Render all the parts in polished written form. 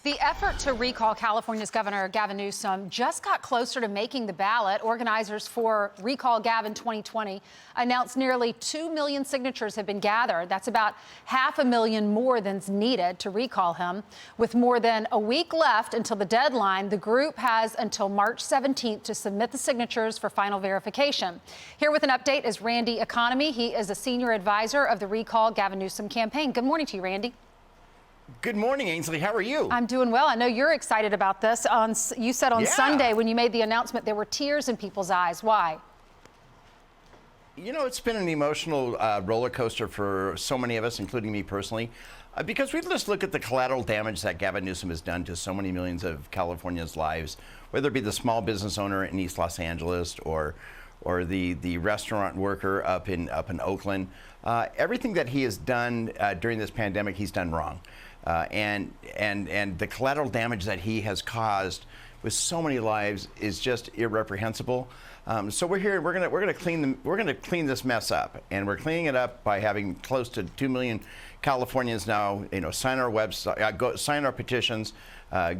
The effort to recall California's Governor Gavin Newsom just got closer to making the ballot. Organizers for Recall Gavin 2020 announced nearly 2 million signatures have been gathered. That's about 500,000 more than's needed to recall him. With more than a week left until the deadline, the group has until March 17th to submit the signatures for final verification. Here with an update is Randy Economy. He is a senior advisor of the Recall Gavin Newsom campaign. Good morning to you, Randy. Good morning, Ainsley. How are you? I'm doing well. I know you're excited about this. You said on Sunday when you made the announcement there were tears in people's eyes. Why? You know, it's been an emotional roller coaster for so many of us, including me personally, because we just look at the collateral damage that Gavin Newsom has done to so many millions of Californians' lives, whether it be the small business owner in East Los Angeles or the restaurant worker up in Oakland. Everything that he has done during this pandemic, he's done wrong. And the collateral damage that he has caused with so many lives is just irreprehensible. So we're here. We're gonna clean this mess up, and we're cleaning it up by having close to 2 million Californians now, sign our website, sign our petitions,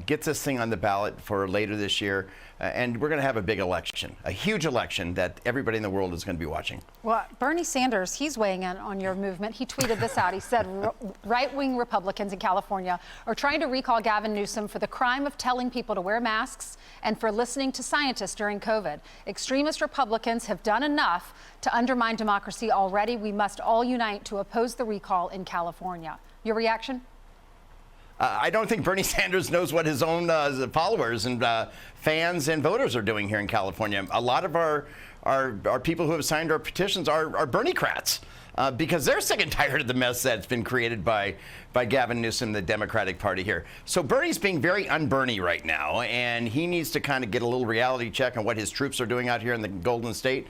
get this thing on the ballot for later this year, and we're going to have a big election, a huge election that everybody in the world is going to be watching. Well, Bernie Sanders, he's weighing in on your movement. He tweeted this out. He said right-wing Republicans in California are trying to recall Gavin Newsom for the crime of telling people to wear masks and for listening to scientists during COVID. Extremist Republicans have done enough to undermine democracy already. We must all unite to oppose the recall in California. Your reaction? I don't think Bernie Sanders knows what his own followers and fans and voters are doing here in California. A lot of our people who have signed our petitions are Bernie-crats because they're sick and tired of the mess that's been created by Gavin Newsom, the Democratic Party here. So Bernie's being very un-Bernie right now, and he needs to kind of get a little reality check on what his troops are doing out here in the Golden State,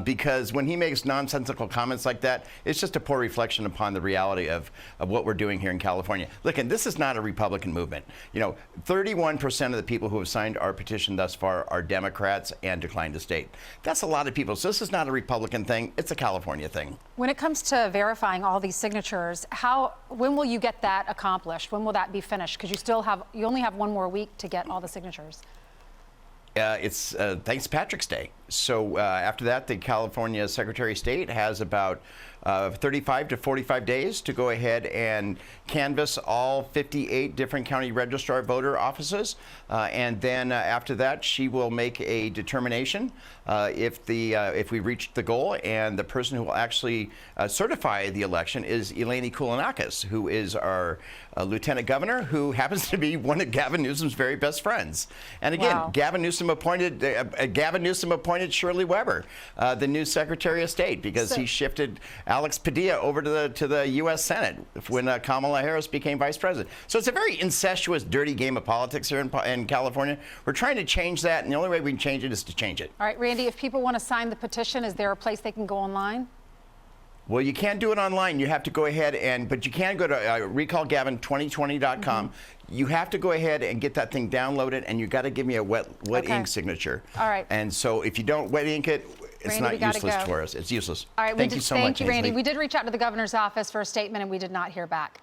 because when he makes nonsensical comments like that, it's just a poor reflection upon the reality of what we're doing here in California. Look, and this is not a Republican movement. 31% of the people who have signed our petition thus far are Democrats and declined to state. That's a lot of people. So this is not a Republican thing. It's a California thing. When it comes to verifying all these signatures, when will you get that accomplished? When will that be finished? Because you only have one more week to get all the signatures. It's St. Patrick's Day. So after that, the California Secretary of State has about 35 to 45 days to go ahead and canvass all 58 different county registrar voter offices. And then after that, she will make a determination if we reach the goal. And the person who will actually certify the election is Eleni Koulianakis, who is our lieutenant governor, who happens to be one of Gavin Newsom's very best friends. And again, wow. Gavin Newsom appointed Shirley Weber, the new Secretary of State, because he shifted Alex Padilla over to the U.S. Senate when Kamala Harris became vice president. So it's a very incestuous, dirty game of politics here in California. We're trying to change that, and the only way we can change it is to change it. All right, Randy, if people want to sign the petition, is there a place they can go online? Well, you can't do it online. You have to go ahead but you can go to recallgavin2020.com. You have to go ahead and get that thing downloaded, and you got to give me a wet ink signature. All right. And so if you don't wet ink it, it's Randy, not useless for us. It's useless. All right. Thank you so much, Thank you, Randy. Ainsley. We did reach out to the governor's office for a statement, and we did not hear back.